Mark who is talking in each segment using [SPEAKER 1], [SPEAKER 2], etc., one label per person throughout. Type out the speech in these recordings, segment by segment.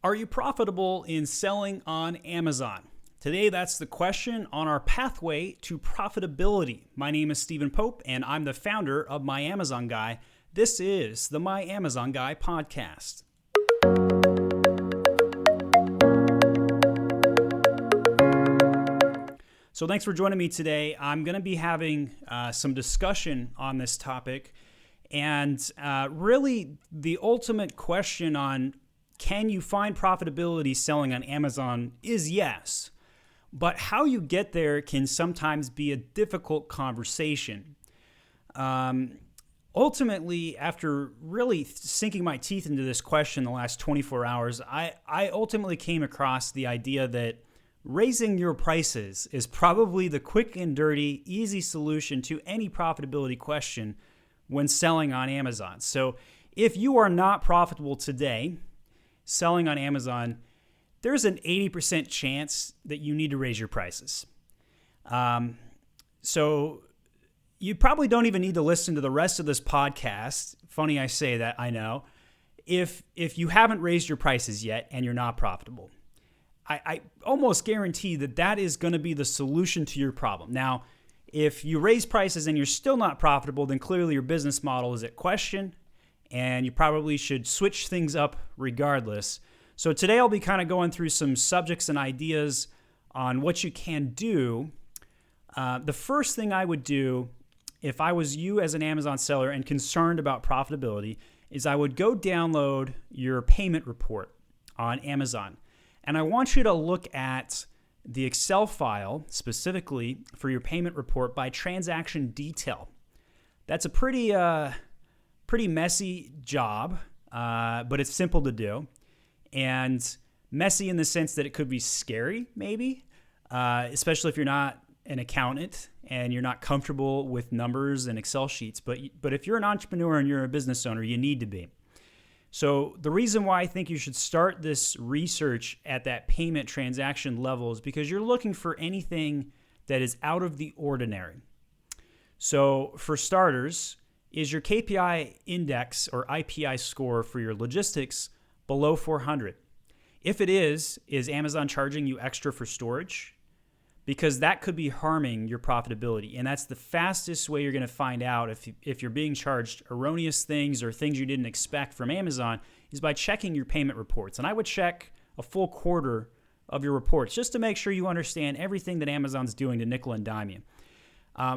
[SPEAKER 1] Are you profitable in selling on Amazon? Today, that's the question on our pathway to profitability. My name is Stephen Pope, and I'm the founder of My Amazon Guy. This is the My Amazon Guy podcast. So thanks for joining me today. I'm going to be having some discussion on this topic, and really the ultimate question on can you find profitability selling on Amazon is yes. But how you get there can sometimes be a difficult conversation. Ultimately, after really sinking my teeth into this question the last 24 hours, I ultimately came across the idea that raising your prices is probably the quick and dirty, easy solution to any profitability question when selling on Amazon. So if you are not profitable today, selling on Amazon, there's an 80% chance that you need to raise your prices. So you probably don't even need to listen to the rest of this podcast. Funny I say that, I know. If you haven't raised your prices yet and you're not profitable, I almost guarantee that that is going to be the solution to your problem. Now, if you raise prices and you're still not profitable, then clearly your business model is at question, and you probably should switch things up regardless. So today I'll be kind of going through some subjects and ideas on what you can do. The first thing I would do if I was you as an Amazon seller and concerned about profitability is I would go download your payment report on Amazon. And I want you to look at the Excel file specifically for your payment report by transaction detail. That's a pretty messy job, but it's simple to do. And messy in the sense that it could be scary, maybe, especially if you're not an accountant and you're not comfortable with numbers and Excel sheets. But if you're an entrepreneur and you're a business owner, you need to be. So the reason why I think you should start this research at that payment transaction level is because you're looking for anything that is out of the ordinary. So for starters, is your KPI index or IPI score for your logistics below 400? If it is Amazon charging you extra for storage? Because that could be harming your profitability. And that's the fastest way you're going to find out if you're being charged erroneous things or things you didn't expect from Amazon is by checking your payment reports. And I would check a full quarter of your reports just to make sure you understand everything that Amazon's doing to nickel and dime you.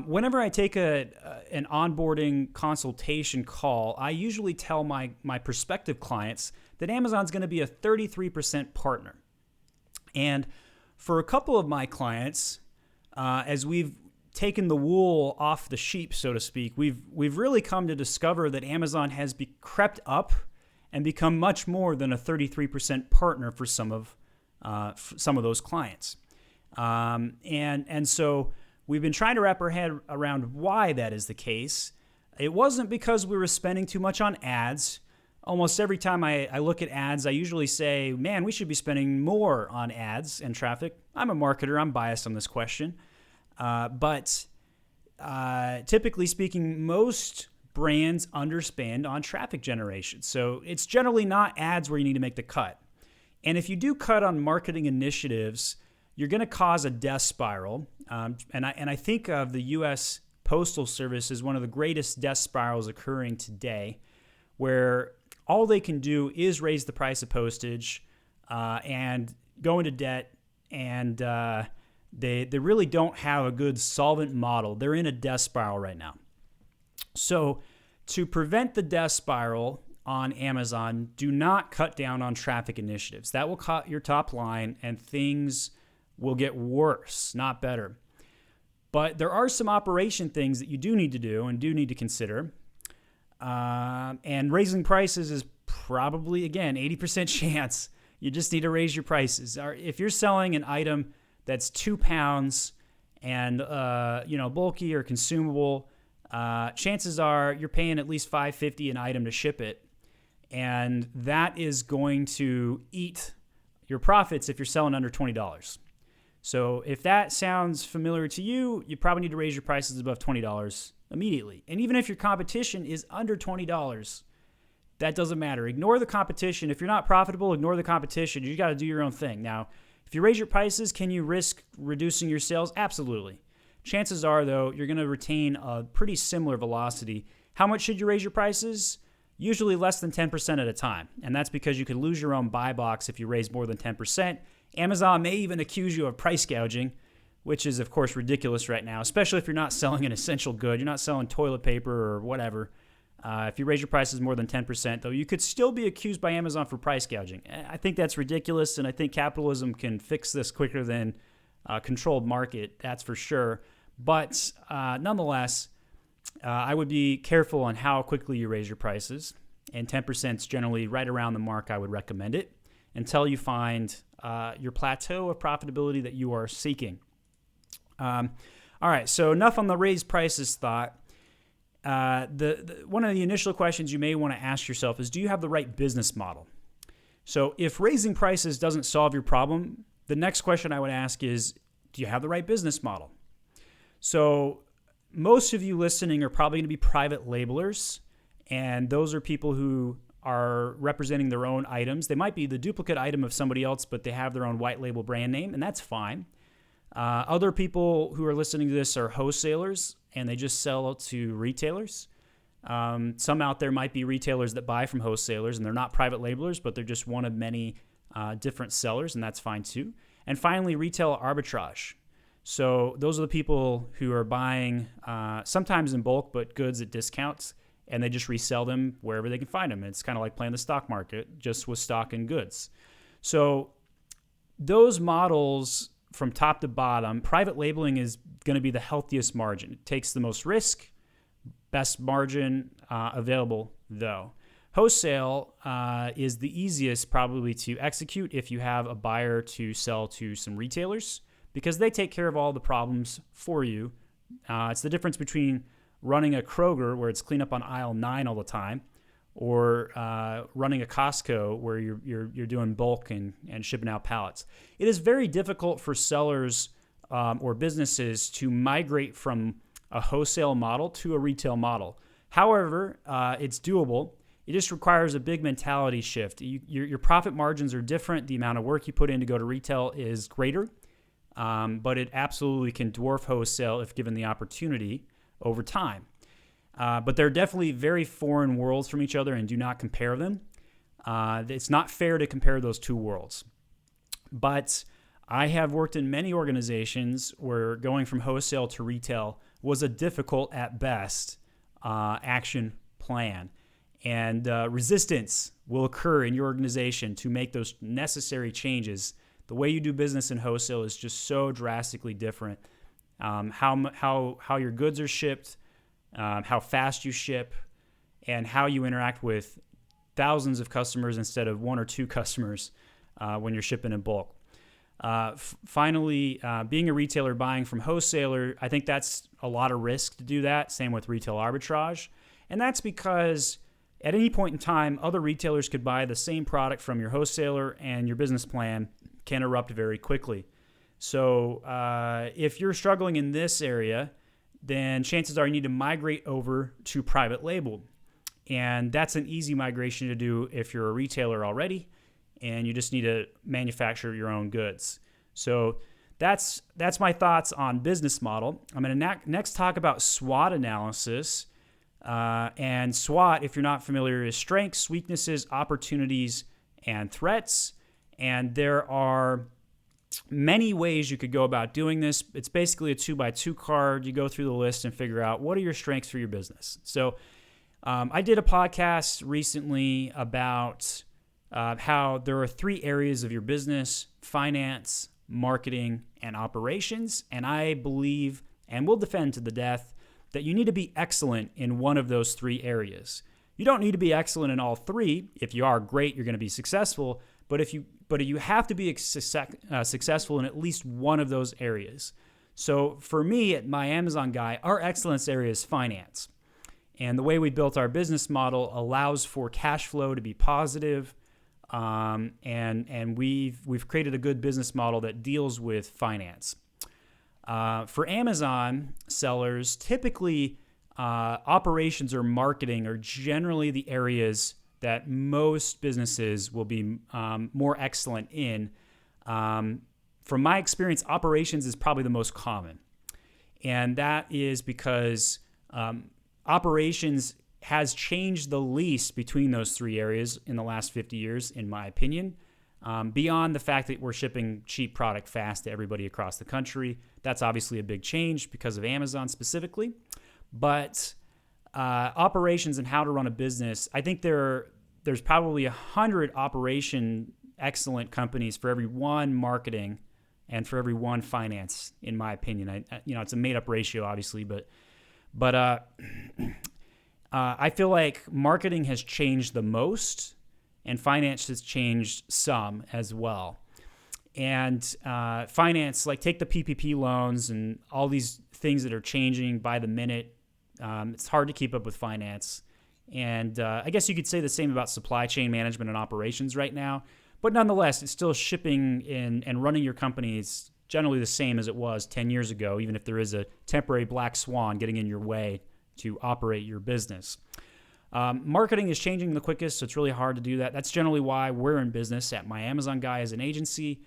[SPEAKER 1] Whenever I take an onboarding consultation call, I usually tell my prospective clients that Amazon's going to be a 33% partner. And for a couple of my clients, as we've taken the wool off the sheep, so to speak, we've really come to discover that Amazon has crept up and become much more than a 33% partner for some of those clients. And so we've been trying to wrap our head around why that is the case. It wasn't because we were spending too much on ads. Almost every time I look at ads, I usually say, man, we should be spending more on ads and traffic. I'm a marketer. I'm biased on this question. But typically speaking, most brands underspend on traffic generation. So it's generally not ads where you need to make the cut. And if you do cut on marketing initiatives, you're going to cause a death spiral. And I think of the U.S. Postal Service as one of the greatest death spirals occurring today, where all they can do is raise the price of postage and go into debt, and they really don't have a good solvent model. They're in a death spiral right now. So to prevent the death spiral on Amazon, do not cut down on traffic initiatives. That will cut your top line and things will get worse, not better. But there are some operation things that you do need to do and do need to consider. And raising prices is probably, again, 80% chance. You just need to raise your prices. If you're selling an item that's 2 pounds and bulky or consumable, chances are you're paying at least $5.50 an item to ship it, and that is going to eat your profits if you're selling under $20. So if that sounds familiar to you, you probably need to raise your prices above $20 immediately. And even if your competition is under $20, That doesn't matter. Ignore the competition. If you're not profitable, ignore the competition. You got to do your own thing. Now, if you raise your prices, can you risk reducing your sales? Absolutely. Chances are, though, you're going to retain a pretty similar velocity. How much should you raise your prices? Usually less than 10% at a time. And that's because you could lose your own buy box if you raise more than 10%. Amazon may even accuse you of price gouging, which is, of course, ridiculous right now, especially if you're not selling an essential good. You're not selling toilet paper or whatever. If you raise your prices more than 10%, though, you could still be accused by Amazon for price gouging. I think that's ridiculous, and I think capitalism can fix this quicker than a controlled market, that's for sure. But nonetheless, I would be careful on how quickly you raise your prices, and 10% is generally right around the mark I would recommend it until you find your plateau of profitability that you are seeking. All right, so enough on the raise prices thought. One of the initial questions you may want to ask yourself is, do you have the right business model? So if raising prices doesn't solve your problem, the next question I would ask is, do you have the right business model? So most of you listening are probably going to be private labelers, and those are people who are representing their own items. They might be the duplicate item of somebody else, but they have their own white label brand name, and that's fine. Other people who are listening to this are wholesalers, and they just sell to retailers. Some out there might be retailers that buy from wholesalers, and they're not private labelers, but they're just one of many different sellers, and that's fine too. And finally, retail arbitrage. So those are the people who are buying sometimes in bulk, but goods at discounts, and they just resell them wherever they can find them. It's kind of like playing the stock market, just with stock and goods. So those models, from top to bottom, private labeling is going to be the healthiest margin. It takes the most risk, best margin available, though. Wholesale is the easiest probably to execute if you have a buyer to sell to some retailers, because they take care of all the problems for you. It's the difference between running a Kroger, where it's clean up on aisle 9 all the time, or running a Costco where you're doing bulk and shipping out pallets. It is very difficult for sellers or businesses to migrate from a wholesale model to a retail model. However, it's doable. It just requires a big mentality shift. Your profit margins are different. The amount of work you put in to go to retail is greater, but it absolutely can dwarf wholesale if given the opportunity over time. But they're definitely very foreign worlds from each other, and do not compare them. It's not fair to compare those two worlds. But I have worked in many organizations where going from wholesale to retail was a difficult, at best, action plan. And resistance will occur in your organization to make those necessary changes. The way you do business in wholesale is just so drastically different. How your goods are shipped, how fast you ship, and how you interact with thousands of customers instead of one or two customers when you're shipping in bulk. Finally, being a retailer buying from wholesaler, I think that's a lot of risk to do that. Same with retail arbitrage. And that's because at any point in time, other retailers could buy the same product from your wholesaler, and your business plan can erupt very quickly. So if you're struggling in this area, then chances are you need to migrate over to private label. And that's an easy migration to do if you're a retailer already, and you just need to manufacture your own goods. So that's my thoughts on business model. I'm going to next talk about SWOT analysis. And SWOT, if you're not familiar, is strengths, weaknesses, opportunities, and threats. And there are many ways you could go about doing this. It's basically a 2x2 card. You go through the list and figure out what are your strengths for your business. So I did a podcast recently about how there are 3 areas of your business: finance, marketing, and operations. And I believe, and will defend to the death, that you need to be excellent in one of those 3 areas. You don't need to be excellent in all 3. If you are, great, you're going to be successful. But you have to be successful in at least one of those areas. So for me, at My Amazon Guy, our excellence area is finance. And the way we built our business model allows for cash flow to be positive. And we've created a good business model that deals with finance. For Amazon sellers, typically operations or marketing are generally the areas that most businesses will be more excellent in. From my experience, operations is probably the most common. And that is because operations has changed the least between those three areas in the last 50 years, in my opinion. Beyond the fact that we're shipping cheap product fast to everybody across the country. That's obviously a big change because of Amazon specifically. But operations and how to run a business, I think there's probably 100 operation excellent companies for every one marketing and for every one finance, in my opinion. It's a made-up ratio, obviously, but I feel like marketing has changed the most, and finance has changed some as well. And finance, like take the PPP loans and all these things that are changing by the minute. It's hard to keep up with finance. And I guess you could say the same about supply chain management and operations right now. But nonetheless, it's still shipping and running your company is generally the same as it was 10 years ago, even if there is a temporary black swan getting in your way to operate your business. Marketing is changing the quickest, so it's really hard to do that. That's generally why we're in business at My Amazon Guy as an agency.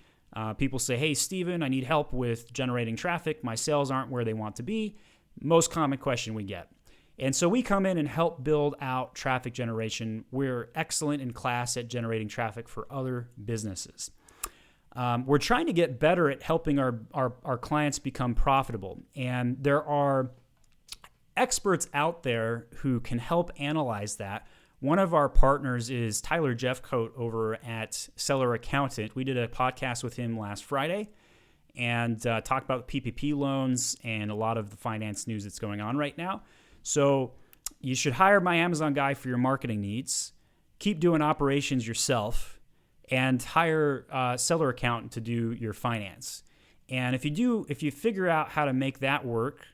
[SPEAKER 1] People say, hey, Steven, I need help with generating traffic. My sales aren't where they want to be. Most common question we get. And so we come in and help build out traffic generation. We're excellent in class at generating traffic for other businesses. We're trying to get better at helping our clients become profitable. And there are experts out there who can help analyze that. One of our partners is Tyler Jeffcoat over at Seller Accountant. We did a podcast with him last Friday and talked about PPP loans and a lot of the finance news that's going on right now. So you should hire My Amazon Guy for your marketing needs, keep doing operations yourself, and hire a Seller Accountant to do your finance. And if you figure out how to make that work,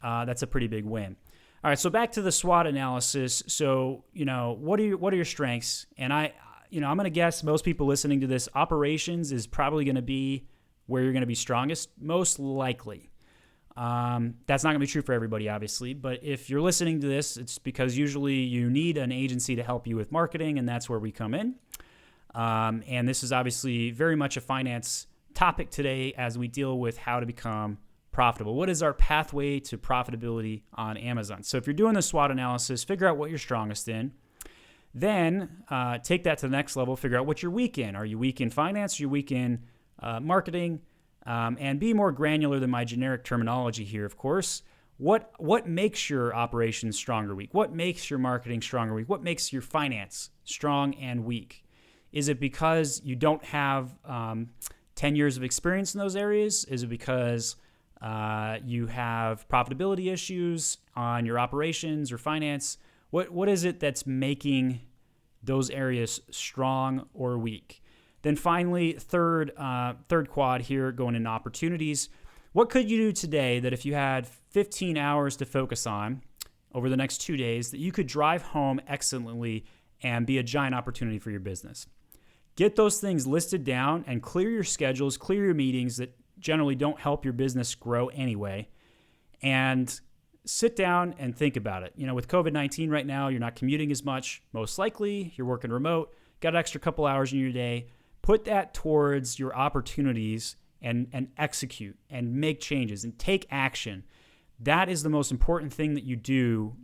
[SPEAKER 1] that's a pretty big win. All right, so back to the SWOT analysis. So, what are your strengths? And I'm going to guess most people listening to this, operations is probably going to be where you're going to be strongest, most likely. That's not going to be true for everybody, obviously. But if you're listening to this, it's because usually you need an agency to help you with marketing, and that's where we come in. And this is obviously very much a finance topic today as we deal with how to become profitable. What is our pathway to profitability on Amazon? So if you're doing the SWOT analysis, figure out what you're strongest in. Then take that to the next level, figure out what you're weak in. Are you weak in finance? Are you weak in marketing? And be more granular than my generic terminology here, of course. What makes your operations strong or weak? What makes your marketing strong or weak? What makes your finance strong and weak? Is it because you don't have 10 years of experience in those areas? Is it because you have profitability issues on your operations or finance? What is it that's making those areas strong or weak? Then finally, third quad here, going into opportunities. What could you do today that if you had 15 hours to focus on over the next 2 days, that you could drive home excellently and be a giant opportunity for your business? Get those things listed down and clear your schedules, clear your meetings that generally don't help your business grow anyway, and sit down and think about it. With COVID-19 right now, you're not commuting as much, most likely. You're working remote, got an extra couple hours in your day. Put that towards your opportunities and execute and make changes and take action. That is the most important thing that you do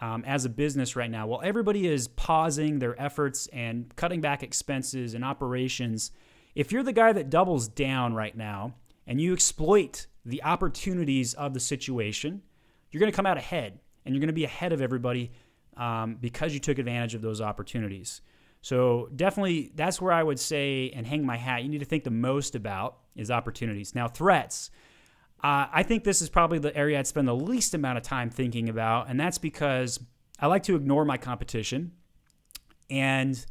[SPEAKER 1] as a business right now. While everybody is pausing their efforts and cutting back expenses and operations, if you're the guy that doubles down right now and you exploit the opportunities of the situation, you're going to come out ahead, and you're going to be ahead of everybody because you took advantage of those opportunities. So definitely that's where I would say and hang my hat. You need to think the most about is opportunities. Now, threats. I think this is probably the area I'd spend the least amount of time thinking about, and that's because I like to ignore my competition, and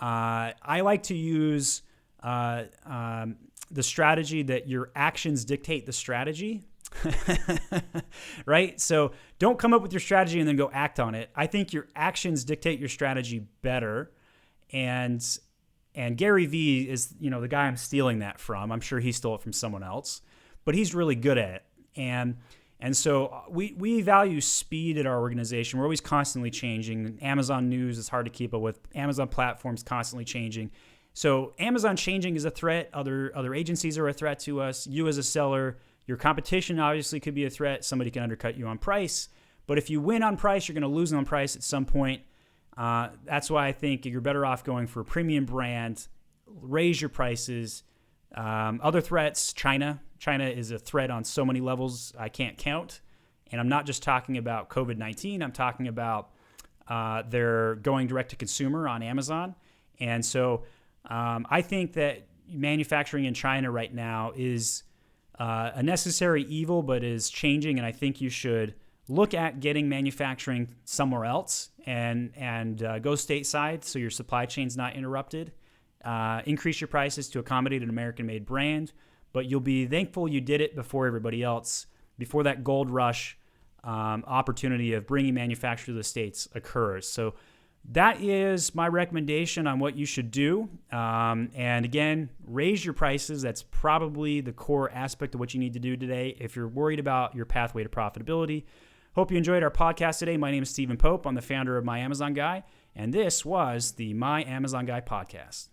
[SPEAKER 1] I like to use the strategy that your actions dictate the strategy. Right? So don't come up with your strategy and then go act on it. I think your actions dictate your strategy better. And Gary Vee is, the guy I'm stealing that from. I'm sure he stole it from someone else, but he's really good at it. And And so we value speed at our organization. We're always constantly changing. Amazon news is hard to keep up with. Amazon platform's constantly changing. So Amazon changing is a threat. Other agencies are a threat to us. You as a seller, your competition obviously could be a threat. Somebody can undercut you on price. But if you win on price, you're going to lose on price at some point. That's why I think you're better off going for a premium brand, raise your prices. Other threats, China. China is a threat on so many levels I can't count. And I'm not just talking about COVID-19. I'm talking about they're going direct to consumer on Amazon. And so I think that manufacturing in China right now is a necessary evil, but is changing. And I think you should look at getting manufacturing somewhere else and go stateside so your supply chain's not interrupted. Increase your prices to accommodate an American-made brand, but you'll be thankful you did it before everybody else, before that gold rush opportunity of bringing manufacture to the States occurs. So that is my recommendation on what you should do. And again, raise your prices. That's probably the core aspect of what you need to do today if you're worried about your pathway to profitability. Hope you enjoyed our podcast today. My name is Stephen Pope. I'm the founder of My Amazon Guy, and this was the My Amazon Guy podcast.